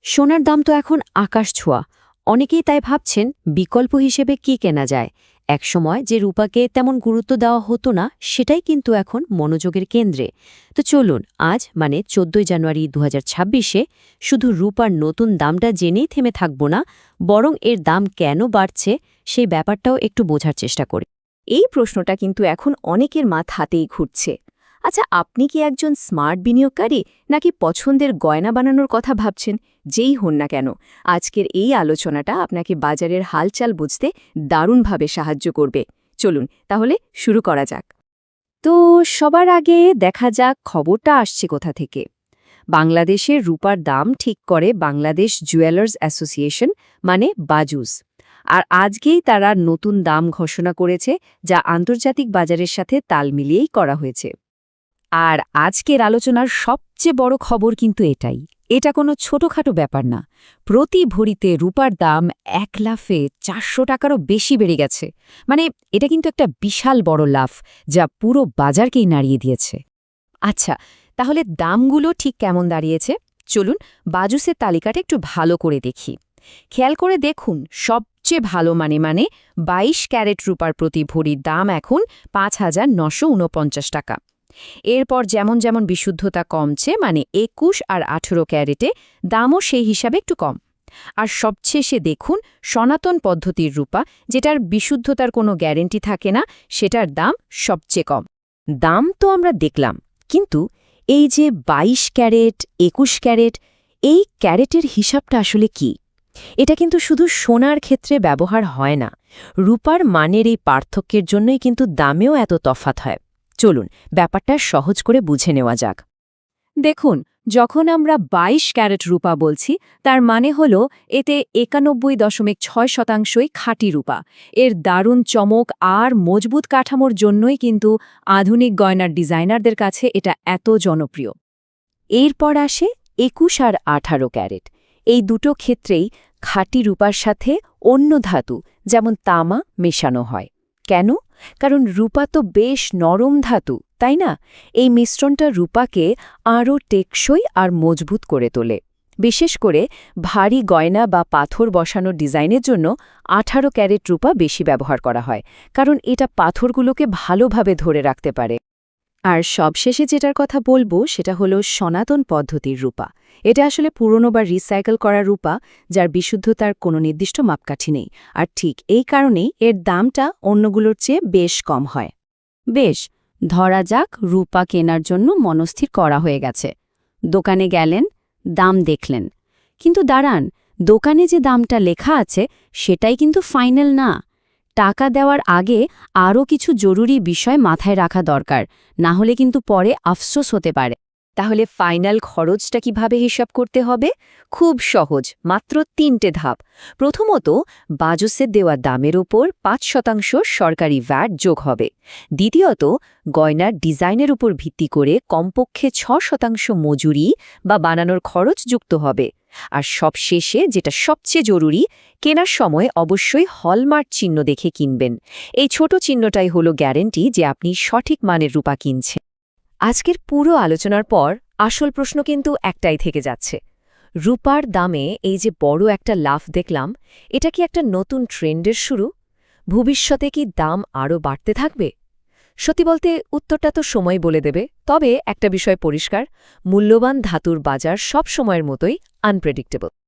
সোনার দাম তো এখন আকাশ ছোঁয়া। অনেকেই তাই ভাবছেন বিকল্প হিসেবে কি কেনা যায়। একসময় যে রূপাকে তেমন গুরুত্ব দেওয়া হতো না, সেটাই কিন্তু এখন মনোযোগের কেন্দ্রে। তো চলুন আজ মানে ১৪ জানুয়ারি ২০২৬-এ শুধু রূপার নতুন দামটা জেনেই থেমে থাকব না, বরং এর দাম কেন বাড়ছে সেই ব্যাপারটাও একটু বোঝার চেষ্টা করি। এই প্রশ্নটা কিন্তু এখন অনেকের মাথাতেই ঘুরছে। আচ্ছা, আপনি কি একজন স্মার্ট বিনিয়োগকারী নাকি পছন্দের গয়না বানানোর কথা ভাবছেন? যেই হন না কেন, আজকের এই আলোচনাটা আপনাকে বাজারের হালচাল বুঝতে দারুণভাবে সাহায্য করবে। চলুন তাহলে শুরু করা যাক। তো সবার আগে দেখা যাক খবরটা আসছে কোথা থেকে। বাংলাদেশের রূপার দাম ঠিক করে বাংলাদেশ জুয়েলার্স অ্যাসোসিয়েশন, মানে বাজুস। আর আজকেই তারা নতুন দাম ঘোষণা করেছে, যা আন্তর্জাতিক বাজারের সাথে তাল মিলিয়েই করা হয়েছে। আর আজকের আলোচনার সবচেয়ে বড় খবর কিন্তু এটাই। এটা কোনো ছোটখাটো ব্যাপার না। প্রতি ভরিতে রূপার দাম ১ লাফে ৪০০ টাকারও বেশি বেড়ে গেছে। মানে এটা কিন্তু একটা বিশাল বড় লাফ, যা পুরো বাজারকেই নাড়িয়ে দিয়েছে। আচ্ছা, তাহলে দামগুলো ঠিক কেমন দাঁড়িয়েছে? চলুন বাজুসের তালিকাটা একটু ভালো করে দেখি। খেয়াল করে দেখুন, সবচেয়ে ভালো মানে ২২ ক্যারেট রূপার প্রতি ভরির দাম এখন ৫,৯৪৯ টাকা। এরপর যেমন যেমন বিশুদ্ধতা কমছে, মানে ২১ আর ১৮ ক্যারেটে দামও সেই হিসাবে একটু কম। আর সবশেষে দেখুন সনাতন পদ্ধতির রূপা, যেটার বিশুদ্ধতার কোনো গ্যারেন্টি থাকে না, সেটার দাম সবচেয়ে কম। দাম তো আমরা দেখলাম, কিন্তু এই যে ২২ ক্যারেট, ২১ ক্যারেট, এই ক্যারেটের হিসাবটা আসলে কি? এটা কিন্তু শুধু সোনার ক্ষেত্রে ব্যবহার হয় না। রূপার মানের এই পার্থক্যের জন্যই কিন্তু দামেও এত তফাৎ হয়। চলুন ব্যাপারটা সহজ করে বুঝে নেওয়া যাক। দেখুন, যখন আমরা ২২ ক্যারেট রূপা বলছি, তার মানে হল এতে ৯১.৬% খাঁটি রূপা। এর দারুণ চমক আর মজবুত কাঠামোর জন্যই কিন্তু আধুনিক গয়নার ডিজাইনারদের কাছে এটা এত জনপ্রিয়। এরপর আসে ২১ আর ১৮ ক্যারেট। এই দুটো ক্ষেত্রেই খাঁটি রূপার সাথে অন্য ধাতু, যেমন তামা, মেশানো হয়। কেন? কারণ রূপা তো বেশ নরম ধাতু, তাই না? এই মিশ্রণটা রূপাকে আরও টেকসই আর মজবুত করে তোলে। বিশেষ করে ভারী গয়না বা পাথর বসানোর ডিজাইনের জন্য ১৮ ক্যারেট রূপা বেশি ব্যবহার করা হয়, কারণ এটা পাথরগুলোকে ভালোভাবে ধরে রাখতে পারে। আর সবশেষে যেটার কথা বলবো সেটা হলো সনাতন পদ্ধতির রূপা। এটা আসলে পুরনো বা রিসাইকেল করা রূপা, যার বিশুদ্ধতার কোনো নির্দিষ্ট মাপকাঠি নেই। আর ঠিক এই কারণেই এর দামটা অন্যগুলোর চেয়ে বেশ কম হয়। বেশ, ধরা যাক রূপা কেনার জন্য মনস্থির করা হয়ে গেছে। দোকানে গেলেন, দাম দেখলেন। কিন্তু দাঁড়ান, দোকানে যে দামটা লেখা আছে সেটাই কিন্তু ফাইনাল না। টাকা দেওয়ার আগে আরও কিছু জরুরি বিষয় মাথায় রাখা দরকার, না হলে কিন্তু পরে আফসোস হতে পারে। তাহলে ফাইনাল খরচটা কিভাবে হিসাব করতে হবে? খুব সহজ, মাত্র ৩টে ধাপ। প্রথমত, বাজুসের দেওয়া দামের ওপর ৫% সরকারি ভ্যাট যোগ হবে। দ্বিতীয়ত, গয়নার ডিজাইনের উপর ভিত্তি করে কমপক্ষে ৬% মজুরি বা বানানোর খরচ যুক্ত হবে। আর সবশেষে, যেটা সবচেয়ে জরুরি, কেনার সময় অবশ্যই হলমার্ক চিহ্ন দেখে কিনবেন। এই ছোট চিহ্নটাই হলো গ্যারেন্টি যে আপনি সঠিক মানের রূপা কিনছেন। আজকের পুরো আলোচনার পর আসল প্রশ্ন কিন্তু একটাই থেকে যাচ্ছে। রূপার দামে এই যে বড় একটা লাফ দেখলাম, এটা কি একটা নতুন ট্রেন্ডের শুরু? ভবিষ্যতে কি দাম আরও বাড়তে থাকবে? সত্যি বলতে উত্তরটা তো সময় বলে দেবে। তবে একটা বিষয় পরিষ্কার, মূল্যবান ধাতুর বাজার সব সময়ের মতোই আনপ্রেডিক্টেবল।